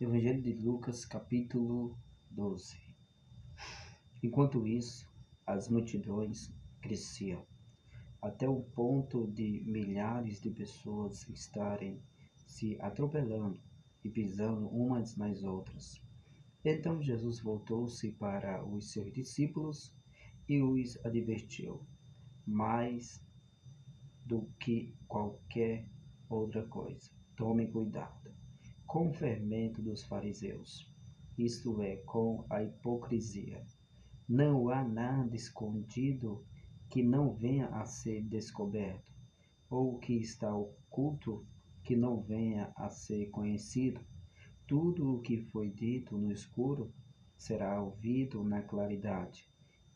Evangelho de Lucas, capítulo 12. Enquanto isso, as multidões cresciam, até o ponto de milhares de pessoas estarem se atropelando e pisando umas nas outras. Então Jesus voltou-se para os seus discípulos e os advertiu: mais do que qualquer outra coisa, tomem cuidado com o fermento dos fariseus, isto é, com a hipocrisia. Não há nada escondido que não venha a ser descoberto, ou que está oculto que não venha a ser conhecido. Tudo o que foi dito no escuro será ouvido na claridade,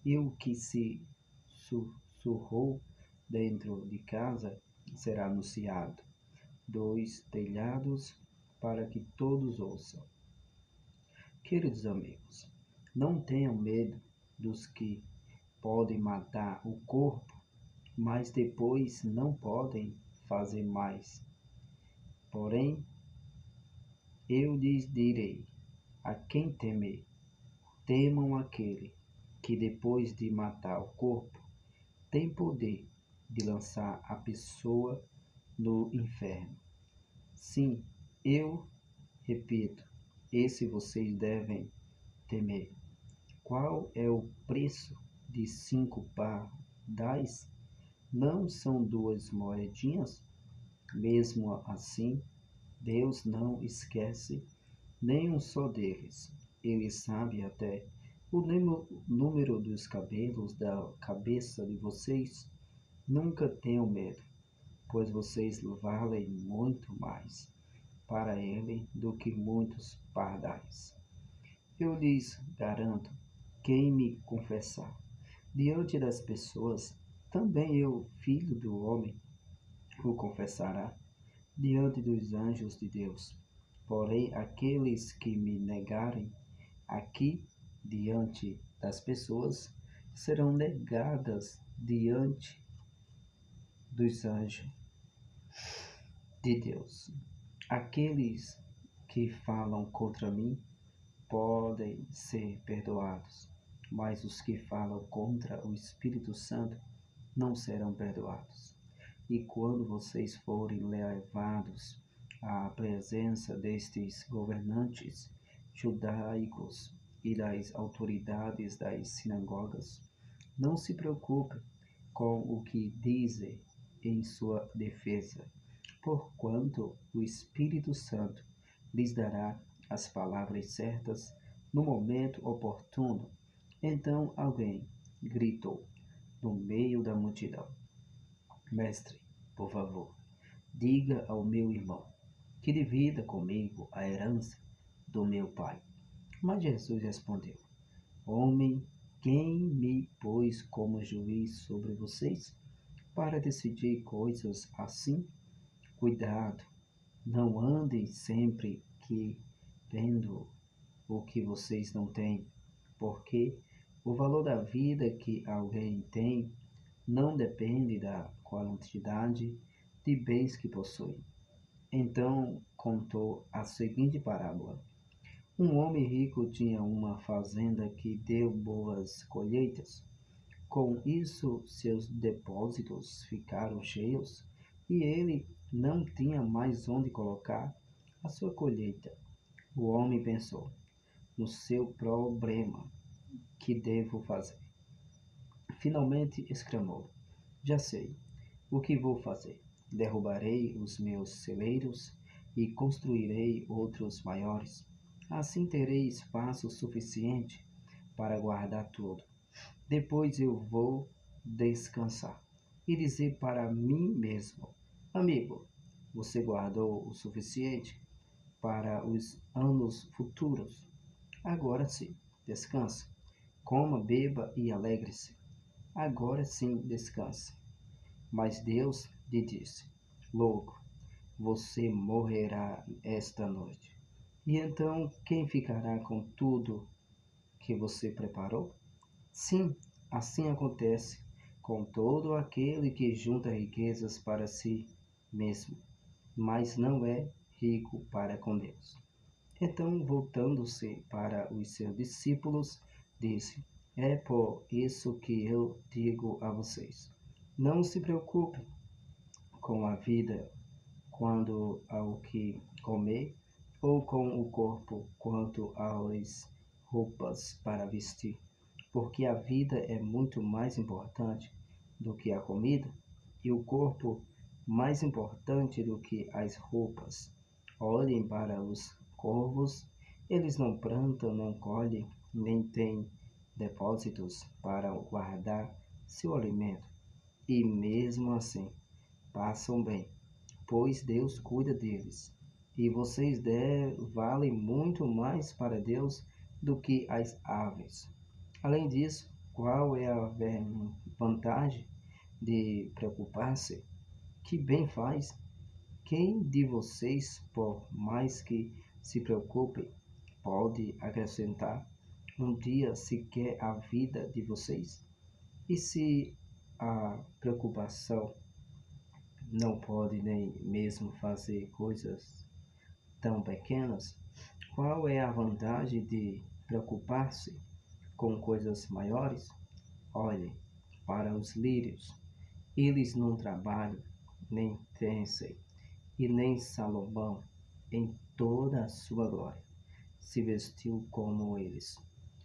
e o que se sussurrou dentro de casa será anunciado dos telhados para que todos ouçam. Queridos amigos, não tenham medo dos que podem matar o corpo, mas depois não podem fazer mais. Porém, eu lhes direi: a quem temer, temam aquele que depois de matar o corpo, tem poder de lançar a pessoa no inferno. Sim, eu repito, esse vocês devem temer. Qual é o preço de 5 pardais? Não são 2 moedinhas? Mesmo assim, Deus não esquece nenhum só deles. Ele sabe até o número dos cabelos da cabeça de vocês. Nunca tenham medo, pois vocês valem muito mais para ele do que muitos pardais. Eu lhes garanto, quem me confessar diante das pessoas, também eu, Filho do Homem, o confessará diante dos anjos de Deus. Porém, aqueles que me negarem aqui diante das pessoas serão negadas diante dos anjos de Deus. Aqueles que falam contra mim podem ser perdoados, mas os que falam contra o Espírito Santo não serão perdoados. E quando vocês forem levados à presença destes governantes judaicos e das autoridades das sinagogas, não se preocupe com o que dizem em sua defesa, porquanto o Espírito Santo lhes dará as palavras certas no momento oportuno. Então alguém gritou no meio da multidão: Mestre, por favor, diga ao meu irmão que divida comigo a herança do meu pai. Mas Jesus respondeu: Homem, quem me pôs como juiz sobre vocês para decidir coisas assim? Cuidado, não andem sempre querendo o que vocês não têm, porque o valor da vida que alguém tem não depende da quantidade de bens que possui. Então contou a seguinte parábola: um homem rico tinha uma fazenda que deu boas colheitas. Com isso, seus depósitos ficaram cheios e ele não tinha mais onde colocar a sua colheita. O homem pensou no seu problema: que devo fazer? Finalmente exclamou: Já sei o que vou fazer. Derrubarei os meus celeiros e construirei outros maiores. Assim terei espaço suficiente para guardar tudo. Depois eu vou descansar e dizer para mim mesmo: Amigo, você guardou o suficiente para os anos futuros. Agora sim, descansa. Coma, beba e alegre-se. Agora sim, descanse. Mas Deus lhe disse: Louco, você morrerá esta noite. E então quem ficará com tudo que você preparou? Sim, assim acontece com todo aquele que junta riquezas para si mesmo, mas não é rico para com Deus. Então, voltando-se para os seus discípulos, disse: É por isso que eu digo a vocês: não se preocupem com a vida quanto ao que comer, ou com o corpo quanto às roupas para vestir, porque a vida é muito mais importante do que a comida, e o corpo mais importante do que as roupas. Olhem para os corvos, eles não plantam, não colhem, nem têm depósitos para guardar seu alimento, e mesmo assim passam bem, pois Deus cuida deles. E vocês valem muito mais para Deus do que as aves. Além disso, qual é a vantagem de preocupar-se? Que bem faz? Quem de vocês, por mais que se preocupe, pode acrescentar um dia sequer à vida de vocês? E se a preocupação não pode nem mesmo fazer coisas tão pequenas, qual é a vantagem de preocupar-se com coisas maiores? Olhe para os lírios. Eles não trabalham, nem tecem, e nem Salomão, em toda a sua glória, se vestiu como eles.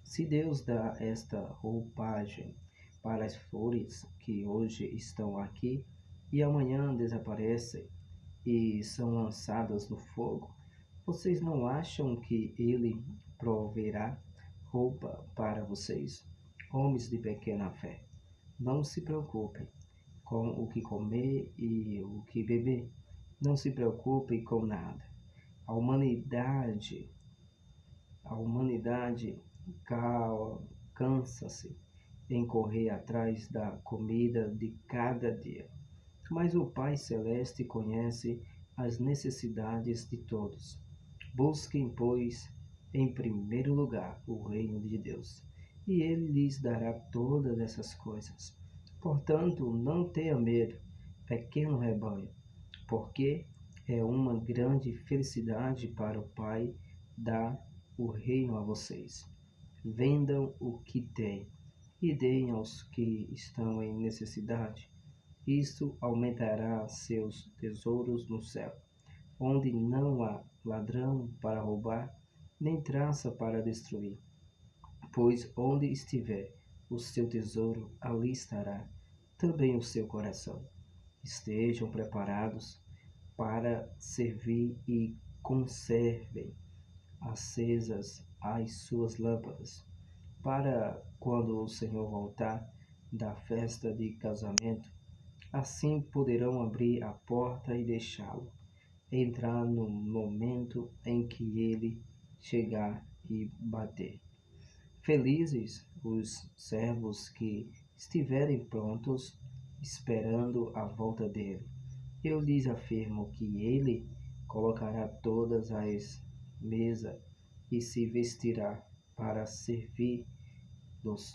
Se Deus dá esta roupagem para as flores que hoje estão aqui e amanhã desaparecem e são lançadas no fogo, vocês não acham que ele proverá roupa para vocês, homens de pequena fé? Não se preocupem com o que comer e o que beber. Não se preocupem com nada. A humanidade, a humanidade cansa-se em correr atrás da comida de cada dia. Mas o Pai Celeste conhece as necessidades de todos. Busquem, pois, em primeiro lugar o reino de Deus, e Ele lhes dará todas essas coisas. Portanto, não tenha medo, pequeno rebanho, porque é uma grande felicidade para o Pai dar o reino a vocês. Vendam o que têm e deem aos que estão em necessidade. Isto aumentará seus tesouros no céu, onde não há ladrão para roubar, nem traça para destruir. Pois onde estiver o seu tesouro, ali estará também o seu coração. Estejam preparados para servir e conservem acesas as suas lâmpadas, para quando o Senhor voltar da festa de casamento, assim poderão abrir a porta e deixá-lo entrar no momento em que ele chegar e bater. Felizes os servos que estiverem prontos, esperando a volta dele. Eu lhes afirmo que ele colocará todas as mesas e se vestirá para servir-los.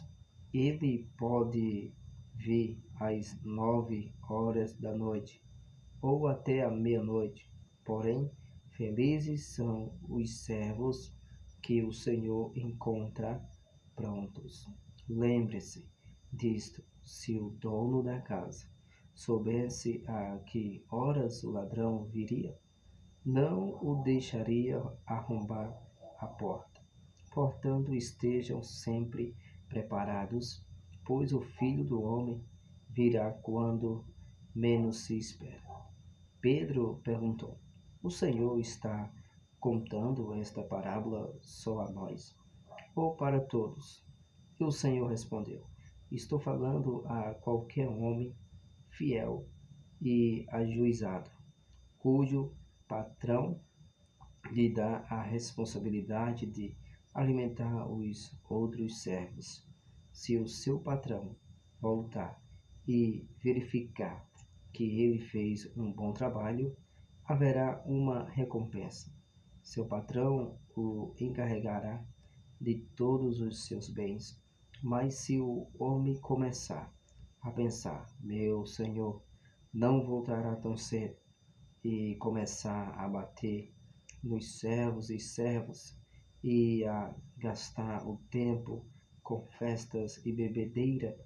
Ele pode vir às 9 horas da noite, ou até à meia-noite. Porém, felizes são os servos que o Senhor encontra prontos. Lembre-se disto: se o dono da casa soubesse a que horas o ladrão viria, não o deixaria arrombar a porta. Portanto, estejam sempre preparados, pois o Filho do Homem virá quando menos se espera. Pedro perguntou: O Senhor está contando esta parábola só a nós, ou para todos? E o Senhor respondeu: Estou falando a qualquer homem fiel e ajuizado, cujo patrão lhe dá a responsabilidade de alimentar os outros servos. Se o seu patrão voltar e verificar que ele fez um bom trabalho, haverá uma recompensa. Seu patrão o encarregará de todos os seus bens. Mas se o homem começar a pensar: meu senhor não voltará tão cedo, e começar a bater nos servos e servas, e a gastar o tempo com festas e bebedeira,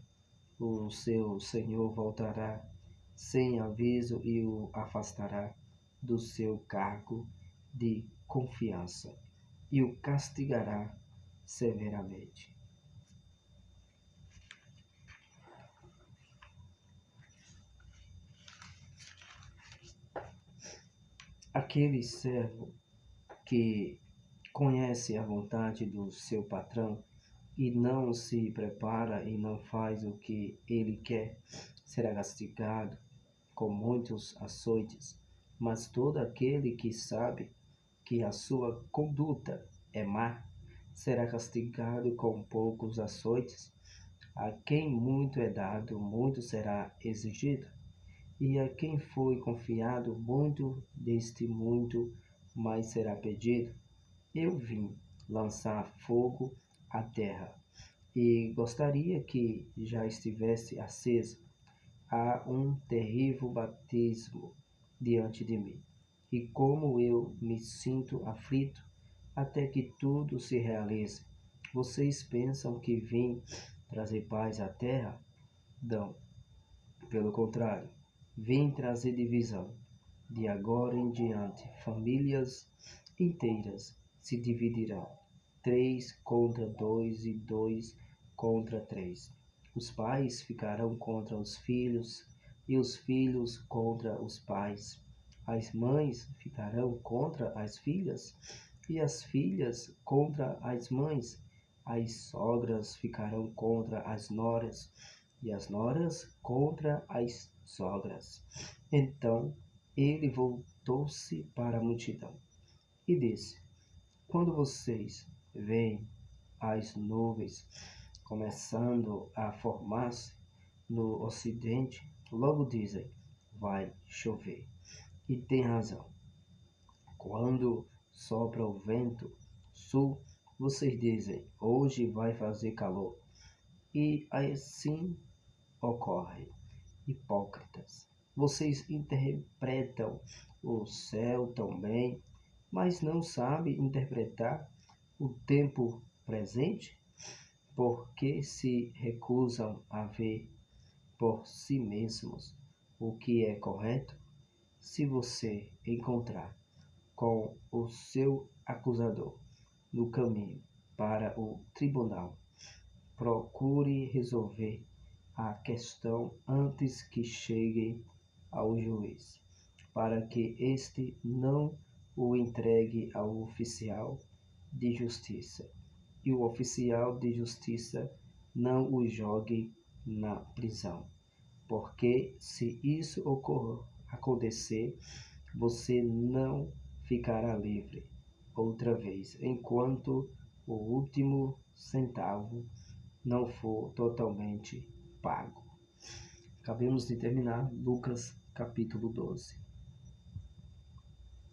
o seu senhor voltará sem aviso e o afastará do seu cargo de confiança e o castigará severamente. Aquele servo que conhece a vontade do seu patrão e não se prepara e não faz o que ele quer, será castigado com muitos açoites. Mas todo aquele que sabe que a sua conduta é má, será castigado com poucos açoites. A quem muito é dado, muito será exigido. E a quem foi confiado muito, deste muito mais será pedido. Eu vim lançar fogo à terra, e gostaria que já estivesse acesa. Há um terrível batismo diante de mim, e como eu me sinto aflito até que tudo se realize. Vocês pensam que vim trazer paz à terra? Não, pelo contrário, vim trazer divisão. De agora em diante, famílias inteiras se dividirão, 3 contra 2 e 2 contra 3. Os pais ficarão contra os filhos e os filhos contra os pais. As mães ficarão contra as filhas e as filhas contra as mães. As sogras ficarão contra as noras e as noras contra as sogras. Então ele voltou-se para a multidão e disse: Quando vocês veem as nuvens começando a formar-se no ocidente, logo dizem: vai chover. E tem razão. Quando sopra o vento sul, vocês dizem: hoje vai fazer calor. E assim ocorre. Hipócritas, vocês interpretam o céu tão bem, mas não sabem interpretar o tempo presente? Porque se recusam a ver por si mesmos o que é correto? Se você encontrar com o seu acusador no caminho para o tribunal, procure resolver a questão antes que chegue ao juiz, para que este não o entregue ao oficial de justiça, e o oficial de justiça não o jogue na prisão. Porque se isso acontecer, você não ficará livre outra vez, enquanto o último centavo não for totalmente pago. Acabamos de terminar Lucas capítulo 12.